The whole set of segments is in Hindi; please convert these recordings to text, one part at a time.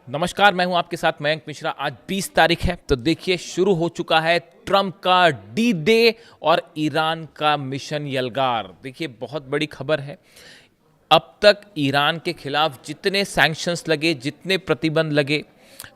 नमस्कार, मैं हूं आपके साथ मयंक मिश्रा। आज 20 तारीख है, तो देखिए शुरू हो चुका है ट्रंप का डी डे और ईरान का मिशन यलगार। देखिए बहुत बड़ी खबर है। अब तक ईरान के खिलाफ जितने सैंक्शंस लगे, जितने प्रतिबंध लगे,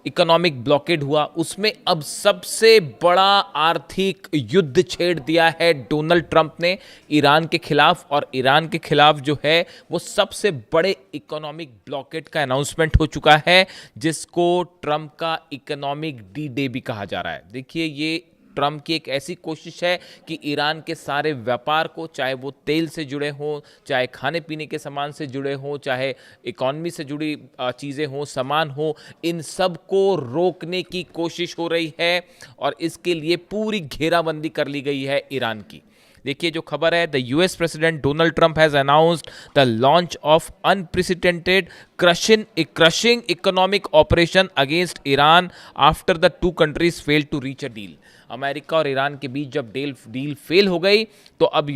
इकोनॉमिक ब्लॉकेड हुआ, उसमें अब सबसे बड़ा आर्थिक युद्ध छेड़ दिया है डोनाल्ड ट्रंप ने ईरान के खिलाफ। और ईरान के खिलाफ जो है वो सबसे बड़े इकोनॉमिक ब्लॉकेड का अनाउंसमेंट हो चुका है, जिसको ट्रंप का इकोनॉमिक डी डे भी कहा जा रहा है। देखिए ये ट्रंप की एक ऐसी कोशिश है कि ईरान के सारे व्यापार को, चाहे वो तेल से जुड़े हों, चाहे खाने पीने के सामान से जुड़े हों, चाहे इकॉनमी से जुड़ी चीज़ें हों, सामान हो, इन सब को रोकने की कोशिश हो रही है। और इसके लिए पूरी घेराबंदी कर ली गई है ईरान की। देखिए जो खबर है, the US president Donald Trump has announced the launch of unprecedented crushing economic operation against Iran after the two countries fail to reach a deal. America और ईरान के बीच जब डील फेल हो गई, तो अब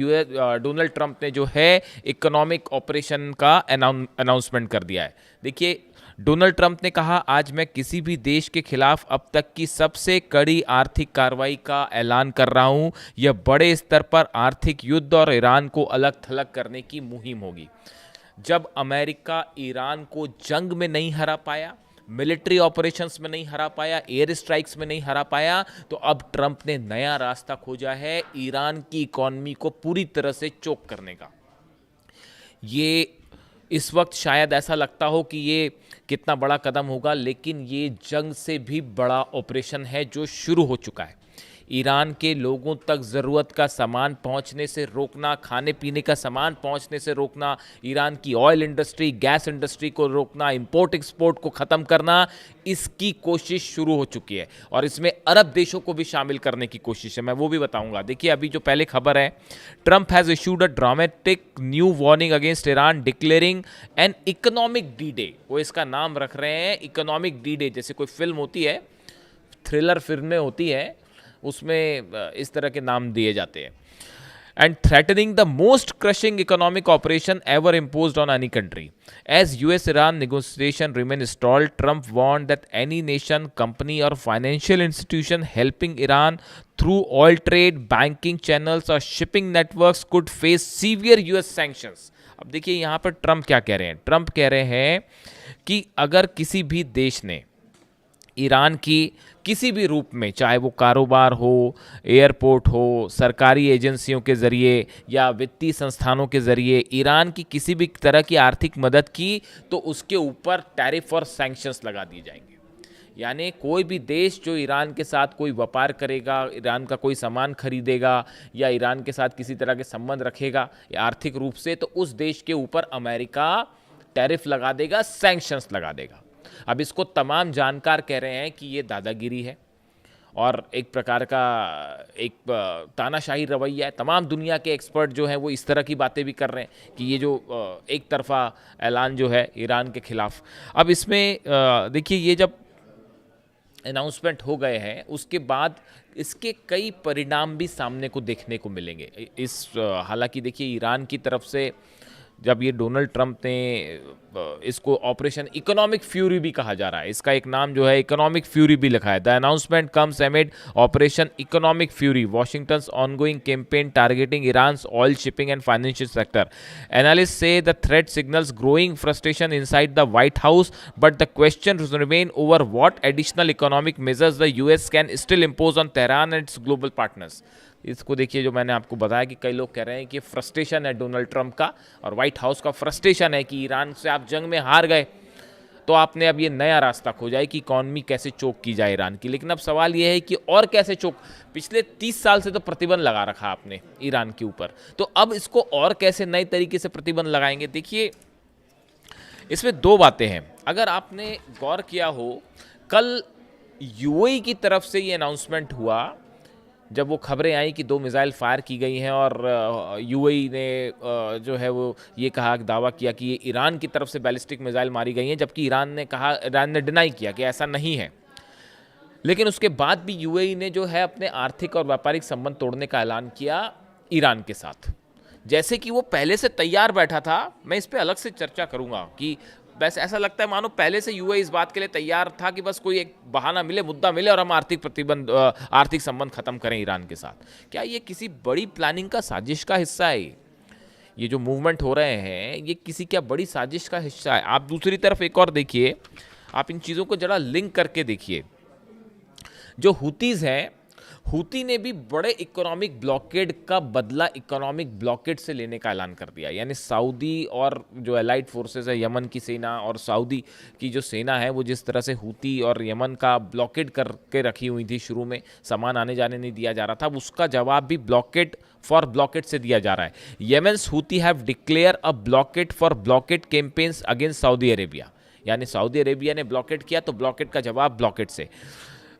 डोनाल्ड ट्रंप ने जो है इकोनॉमिक ऑपरेशन का अनाउंसमेंट कर दिया है। देखिए डोनाल्ड ट्रंप ने कहा, आज मैं किसी भी देश के खिलाफ अब तक की सबसे कड़ी आर्थिक कार्रवाई का ऐलान कर रहा हूं। यह बड़े स्तर पर आर्थिक युद्ध और ईरान को अलग थलग करने की मुहिम होगी। जब अमेरिका ईरान को जंग में नहीं हरा पाया, मिलिट्री ऑपरेशंस में नहीं हरा पाया, एयर स्ट्राइक्स में नहीं हरा पाया, तो अब ट्रंप ने नया रास्ता खोजा है ईरान की इकॉनमी को पूरी तरह से चोक करने का। ये इस वक्त शायद ऐसा लगता हो कि ये कितना बड़ा कदम होगा, लेकिन ये जंग से भी बड़ा ऑपरेशन है जो शुरू हो चुका है। ईरान के लोगों तक ज़रूरत का सामान पहुंचने से रोकना, खाने पीने का सामान पहुंचने से रोकना, ईरान की ऑयल इंडस्ट्री, गैस इंडस्ट्री को रोकना, इंपोर्ट एक्सपोर्ट को ख़त्म करना, इसकी कोशिश शुरू हो चुकी है। और इसमें अरब देशों को भी शामिल करने की कोशिश है, मैं वो भी बताऊंगा। देखिए अभी जो पहले खबर है, Trump has issued a dramatic new warning against Iran declaring an economic D day. वो इसका नाम रख रहे हैं इकोनॉमिक डी डे। जैसे कोई फिल्म होती है, थ्रिलर फिल्में होती है, उसमें इस तरह के नाम दिए जाते हैं। And threatening the most crushing economic operation ever imposed on any country as US Iran negotiation remain stalled. Trump warned that any nation, company और financial institution helping Iran through oil trade, banking channels और shipping networks could face severe US sanctions. अब देखिए यहाँ पर ट्रंप क्या कह रहे हैं। ट्रंप कह रहे हैं कि अगर किसी भी देश ने ईरान की किसी भी रूप में, चाहे वो कारोबार हो, एयरपोर्ट हो, सरकारी एजेंसियों के ज़रिए या वित्तीय संस्थानों के ज़रिए ईरान की किसी भी तरह की आर्थिक मदद की, तो उसके ऊपर टैरिफ और सैंक्शंस लगा दिए जाएंगे। यानी कोई भी देश जो ईरान के साथ कोई व्यापार करेगा, ईरान का कोई सामान खरीदेगा या ईरान के साथ किसी तरह के संबंध रखेगा आर्थिक रूप से, तो उस देश के ऊपर अमेरिका टैरिफ लगा देगा, सैंक्शंस लगा देगा। अब इसको तमाम जानकार कह रहे हैं कि ये दादागिरी है और एक प्रकार का एक तानाशाही रवैया है। तमाम दुनिया के एक्सपर्ट जो हैं वो इस तरह की बातें भी कर रहे हैं कि ये जो एक तरफा ऐलान जो है ईरान के खिलाफ। अब इसमें देखिए ये जब अनाउंसमेंट हो गए हैं, उसके बाद इसके कई परिणाम भी सामने को देखने को मिलेंगे। हालांकि देखिए ईरान की तरफ से जब ये डोनाल्ड ट्रंप ने इसको ऑपरेशन इकोनॉमिक फ्यूरी भी कहा जा रहा है, इसका एक नाम जो है इकोनॉमिक फ्यूरी भी लिखा है। The announcement comes amid operation economic fury, Washington's ongoing campaign targeting Iran's oil shipping and financial sector. Analyst say the threat signals growing frustration inside the White House, but the question remain over what additional economic measures the US can still impose on Tehran and its global partners. इसको देखिए, जो मैंने आपको बताया कि कई लोग कह रहे हैं कि फ्रस्ट्रेशन है डोनाल्ड ट्रंप का और व्हाइट हाउस का फ्रस्ट्रेशन है कि ईरान से आप जंग में हार गए, तो आपने अब ये नया रास्ता खोजा है कि इकॉनमी कैसे चोक की जाए ईरान की। लेकिन अब सवाल ये है कि और कैसे चोक। पिछले 30 साल से तो प्रतिबंध लगा रखा आपने ईरान के ऊपर, तो अब इसको और कैसे नए तरीके से प्रतिबंध लगाएंगे। देखिए इसमें दो बातें हैं। अगर आपने गौर किया हो, कल यूएई की तरफ से ये अनाउंसमेंट हुआ जब वो खबरें आई कि 2 मिसाइल फायर की गई हैं और यूएई ने जो है वो ये कहा, दावा किया कि ये ईरान की तरफ से बैलिस्टिक मिसाइल मारी गई हैं, जबकि ईरान ने डिनाई किया कि ऐसा नहीं है। लेकिन उसके बाद भी यूएई ने जो है अपने आर्थिक और व्यापारिक संबंध तोड़ने का ऐलान किया ईरान के साथ, जैसे कि वो पहले से तैयार बैठा था। मैं इस पर अलग से चर्चा करूंगा कि बस ऐसा लगता है मानो पहले से यूएई इस बात के लिए तैयार था कि बस कोई एक बहाना मिले, मुद्दा मिले और हम आर्थिक संबंध खत्म करें ईरान के साथ। क्या ये किसी बड़ी प्लानिंग का, साजिश का हिस्सा है? ये जो मूवमेंट हो रहे हैं ये किसी क्या बड़ी साजिश का हिस्सा है? आप दूसरी तरफ एक और देखिए, आप इन चीज़ों को जरा लिंक करके देखिए। जो हुतीज़ हैं, हुती ने भी बड़े इकोनॉमिक ब्लॉकेड का बदला इकोनॉमिक ब्लॉकेड से लेने का ऐलान कर दिया। यानी सऊदी और जो एलाइड फोर्सेस है, यमन की सेना और सऊदी की जो सेना है, वो जिस तरह से हुती और यमन का ब्लॉकेड करके रखी हुई थी, शुरू में सामान आने जाने नहीं दिया जा रहा था, उसका जवाब भी ब्लॉकेड फॉर ब्लॉकेड से दिया जा रहा है। येमेन्स हुती have declare a blockade for blockade campaigns against Saudi Arabia. यानी सऊदी अरेबिया ने ब्लॉकेड किया तो ब्लॉकेड का जवाब ब्लॉकेड से।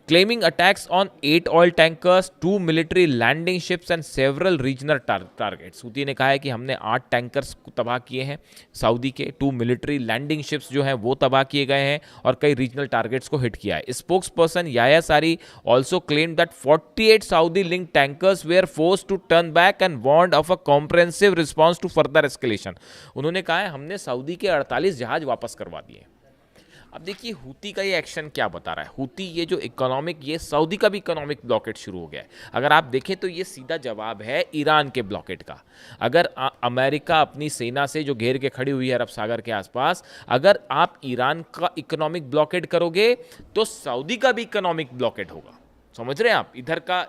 claiming attacks on 8 oil tankers, 2 military landing ships and several regional targets। Houthi ने कहा है कि हमने 8 टैंकर्स को तबाह किए हैं सऊदी के, 2 मिलिट्री लैंडिंग शिप्स जो हैं वो तबाह किए गए हैं और कई रीजनल टारगेट्स को हिट किया है। Spokes person Yahya Saree also claim that 48 Saudi link tankers were forced to turn back and warned of a comprehensive response to further escalation. उन्होंने कहा है हमने सऊदी के 48 जहाज वापस करवा दिए। अब देखिए हूती का ये एक्शन क्या बता रहा है। हूती ये जो इकोनॉमिक, ये सऊदी का भी इकोनॉमिक ब्लॉकेट शुरू हो गया है। अगर आप देखें तो ये सीधा जवाब है ईरान के ब्लॉकेट का। अगर अमेरिका अपनी सेना से जो घेर के खड़ी हुई है अरब सागर के आसपास, अगर आप ईरान का इकोनॉमिक ब्लॉकेट करोगे तो सऊदी का भी इकोनॉमिक ब्लॉकेट होगा। समझ रहे हैं आप?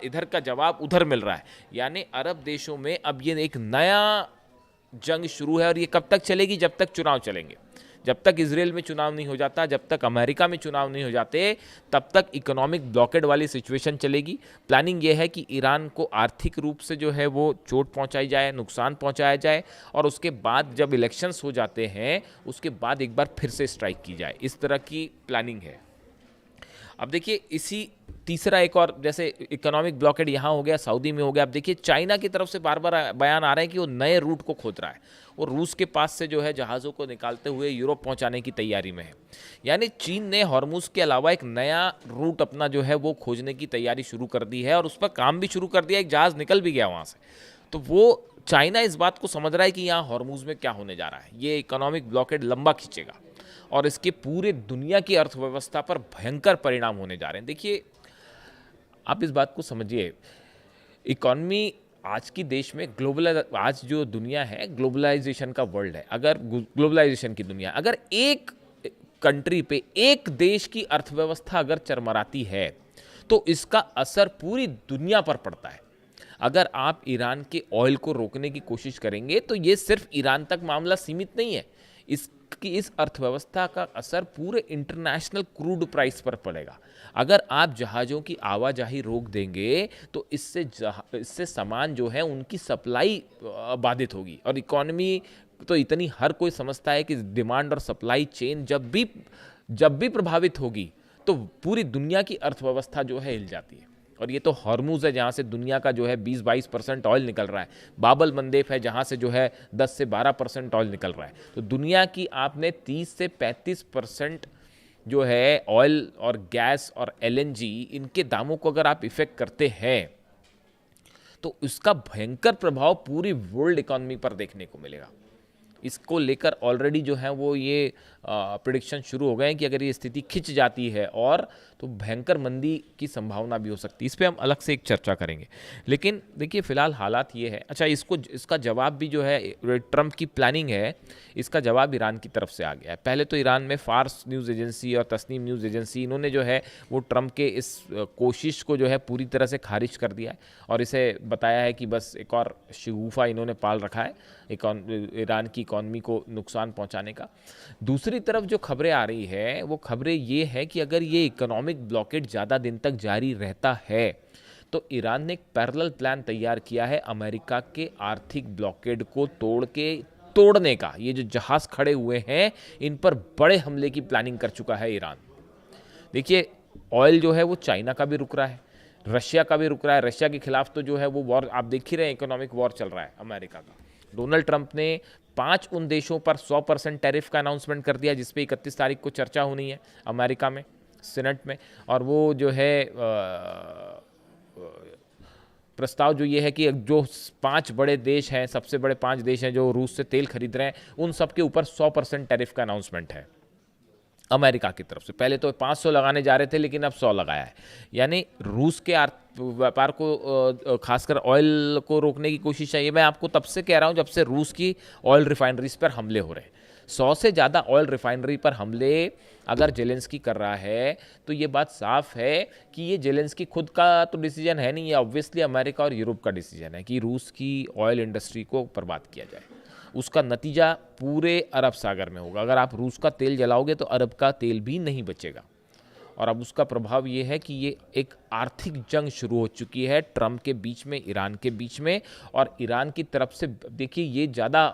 इधर का जवाब उधर मिल रहा है। यानी अरब देशों में अब ये एक नया जंग शुरू है और ये कब तक चलेगी? जब तक चुनाव चलेंगे। जब तक इजराइल में चुनाव नहीं हो जाता, जब तक अमेरिका में चुनाव नहीं हो जाते, तब तक इकोनॉमिक ब्लॉकेड वाली सिचुएशन चलेगी। प्लानिंग ये है कि ईरान को आर्थिक रूप से जो है वो चोट पहुंचाई जाए, नुकसान पहुंचाया जाए और उसके बाद जब इलेक्शंस हो जाते हैं उसके बाद एक बार फिर से स्ट्राइक की जाए। इस तरह की प्लानिंग है। अब देखिए इसी तीसरा एक और, जैसे इकोनॉमिक ब्लॉकेड यहाँ हो गया, सऊदी में हो गया। अब देखिए चाइना की तरफ से बार बार बयान आ रहे हैं कि वो नए रूट को खोज रहा है। वो रूस के पास से जो है जहाज़ों को निकालते हुए यूरोप पहुंचाने की तैयारी में है। यानी चीन ने हॉर्मुज के अलावा एक नया रूट अपना जो है वो खोजने की तैयारी शुरू कर दी है और उस पर काम भी शुरू कर दिया। एक जहाज़ निकल भी गया वहाँ से। तो वो चाइना इस बात को समझ रहा है कि यहाँ हॉर्मुज में क्या होने जा रहा है। ये इकोनॉमिक ब्लॉकेड लंबा खींचेगा और इसके पूरे दुनिया की अर्थव्यवस्था पर भयंकर परिणाम होने जा रहे हैं। देखिए आप इस बात को समझिए, इकॉनमी आज की देश में आज जो दुनिया है ग्लोबलाइजेशन का वर्ल्ड है। अगर ग्लोबलाइजेशन की दुनिया, अगर एक कंट्री पे, एक देश की अर्थव्यवस्था अगर चरमराती है तो इसका असर पूरी दुनिया पर पड़ता है। अगर आप ईरान के ऑयल को रोकने की कोशिश करेंगे तो ये सिर्फ ईरान तक मामला सीमित नहीं है। इस अर्थव्यवस्था का असर पूरे इंटरनेशनल क्रूड प्राइस पर पड़ेगा। अगर आप जहाज़ों की आवाजाही रोक देंगे तो इससे सामान जो है उनकी सप्लाई बाधित होगी। और इकॉनमी तो इतनी, हर कोई समझता है कि डिमांड और सप्लाई चेन जब भी प्रभावित होगी तो पूरी दुनिया की अर्थव्यवस्था जो है हिल जाती है। और ये तो हॉर्मुज है जहाँ से दुनिया का जो है 20-22% ऑयल निकल रहा है। बाबल मंदेब है जहाँ से जो है 10 से 12% ऑयल निकल रहा है। तो दुनिया की आपने 30 से 35% जो है ऑयल और गैस और एलएनजी, इनके दामों को अगर आप इफेक्ट करते हैं तो इसका भयंकर प्रभाव पूरी वर्ल्ड इकोनॉमी पर देखने को मिलेगा। इसको लेकर ऑलरेडी जो है वो ये प्रिडिक्शन शुरू हो गए हैं कि अगर ये स्थिति खिंच जाती है और तो भयंकर मंदी की संभावना भी हो सकती है। इस पे हम अलग से एक चर्चा करेंगे। लेकिन देखिए फिलहाल हालात ये है। अच्छा, इसका जवाब भी जो है ट्रंप की प्लानिंग है, इसका जवाब ईरान की तरफ से आ गया है। पहले तो ईरान में फार्स न्यूज़ एजेंसी और तस्नीम न्यूज़ एजेंसी, इन्होंने जो है वो ट्रंप के इस कोशिश को जो है पूरी तरह से खारिज कर दिया है और इसे बताया है कि बस एक और शगुफा इन्होंने पाल रखा है ईरान की इकॉनमी को नुकसान पहुंचाने का। दूसरी तरफ जो खबरें आ रही है वो खबरें ये है कि अगर ये इकोनॉमिक ब्लॉकेड ज़्यादा दिन तक जारी रहता है तो ईरान ने एक पैरेलल प्लान तैयार किया है अमेरिका के आर्थिक ब्लॉकेड को तोड़ने का। ये जो जहाज़ खड़े हुए हैं इन पर बड़े हमले की प्लानिंग कर चुका है ईरान। देखिए ऑयल जो है वो चाइना का भी रुक रहा है, रशिया का भी रुक रहा है। रशिया के खिलाफ तो जो है वो वॉर आप देख ही रहे हैं, इकोनॉमिक वॉर चल रहा है अमेरिका का। डोनाल्ड ट्रंप ने 5 उन देशों पर 100% टैरिफ का अनाउंसमेंट कर दिया जिस पे 31 तारीख को चर्चा होनी है अमेरिका में, सीनेट में। और वो जो है प्रस्ताव जो ये है कि जो 5 बड़े देश हैं, सबसे बड़े 5 देश हैं जो रूस से तेल खरीद रहे हैं, उन सब के ऊपर 100% टैरिफ का अनाउंसमेंट है। अमेरिका की तरफ से। पहले तो 500 लगाने जा रहे थे लेकिन अब 100 लगाया है। यानी रूस के व्यापार को खासकर ऑयल को रोकने की कोशिश है। ये मैं आपको तब से कह रहा हूँ जब से रूस की ऑयल रिफाइनरीज पर हमले हो रहे हैं। 100 से ज़्यादा ऑयल रिफाइनरी पर हमले अगर जेलेंस्की कर रहा है तो ये बात साफ है कि ये जेलेंस्की खुद का तो डिसीजन है नहीं, ये ऑब्वियसली अमेरिका और यूरोप का डिसीजन है कि रूस की ऑयल इंडस्ट्री को बर्बाद किया जाए। उसका नतीजा पूरे अरब सागर में होगा। अगर आप रूस का तेल जलाओगे तो अरब का तेल भी नहीं बचेगा। और अब उसका प्रभाव ये है कि ये एक आर्थिक जंग शुरू हो चुकी है ट्रम्प के बीच में, ईरान के बीच में। और ईरान की तरफ से देखिए ये ज़्यादा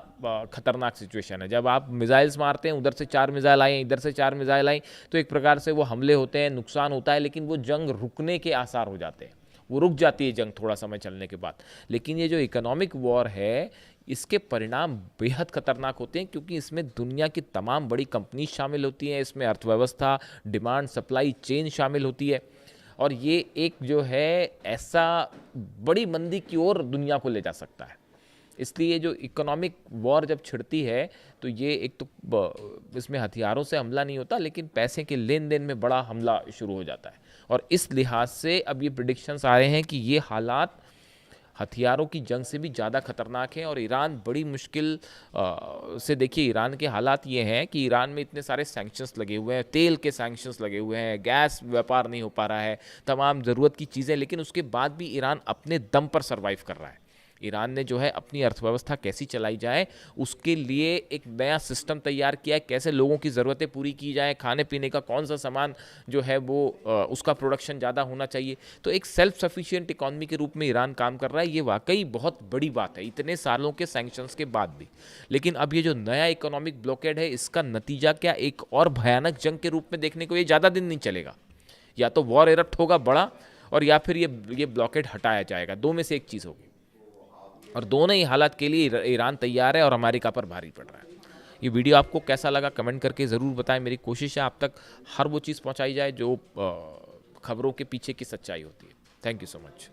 खतरनाक सिचुएशन है। जब आप मिसाइल्स मारते हैं, उधर से 4 मिसाइल आए, इधर से 4 मिसाइल आई, तो एक प्रकार से वो हमले होते हैं, नुकसान होता है, लेकिन वो जंग रुकने के आसार हो जाते हैं। वो रुक जाती है जंग थोड़ा समय चलने के बाद। लेकिन ये जो इकोनॉमिक वॉर है, इसके परिणाम बेहद खतरनाक होते हैं क्योंकि इसमें दुनिया की तमाम बड़ी कंपनी शामिल होती हैं, इसमें अर्थव्यवस्था, डिमांड सप्लाई चेन शामिल होती है। और ये एक जो है ऐसा बड़ी मंदी की ओर दुनिया को ले जा सकता है। इसलिए जो इकोनॉमिक वॉर जब छिड़ती है तो ये एक तो इसमें हथियारों से हमला नहीं होता, लेकिन पैसे के लेन देन में बड़ा हमला शुरू हो जाता है। और इस लिहाज से अब ये प्रिडिक्शंस आ रहे हैं कि ये हालात हथियारों की जंग से भी ज़्यादा खतरनाक है। और ईरान बड़ी मुश्किल से, देखिए ईरान के हालात ये हैं कि ईरान में इतने सारे सैंक्शंस लगे हुए हैं, तेल के सैंक्शंस लगे हुए हैं, गैस व्यापार नहीं हो पा रहा है, तमाम ज़रूरत की चीज़ें, लेकिन उसके बाद भी ईरान अपने दम पर सर्वाइव कर रहा है। ईरान ने जो है अपनी अर्थव्यवस्था कैसी चलाई जाए उसके लिए एक नया सिस्टम तैयार किया है, कैसे लोगों की ज़रूरतें पूरी की जाए, खाने पीने का कौन सा सामान जो है वो उसका प्रोडक्शन ज़्यादा होना चाहिए। तो एक सेल्फ सफिशिएंट इकॉनमी के रूप में ईरान काम कर रहा है। ये वाकई बहुत बड़ी बात है इतने सालों के सैंक्शंस के बाद भी। लेकिन अब ये जो नया इकोनॉमिक ब्लॉकेड है, इसका नतीजा क्या एक और भयानक जंग के रूप में देखने को ये ज़्यादा दिन नहीं चलेगा। या तो वॉर इरप्ट होगा बड़ा, और या फिर ये ब्लॉकेड हटाया जाएगा, दो में से एक चीज़ होगी। और दोनों ही हालात के लिए ईरान तैयार है और अमेरिका पर भारी पड़ रहा है। ये वीडियो आपको कैसा लगा कमेंट करके ज़रूर बताएं। मेरी कोशिश है आप तक हर वो चीज़ पहुंचाई जाए जो खबरों के पीछे की सच्चाई होती है। Thank you so much.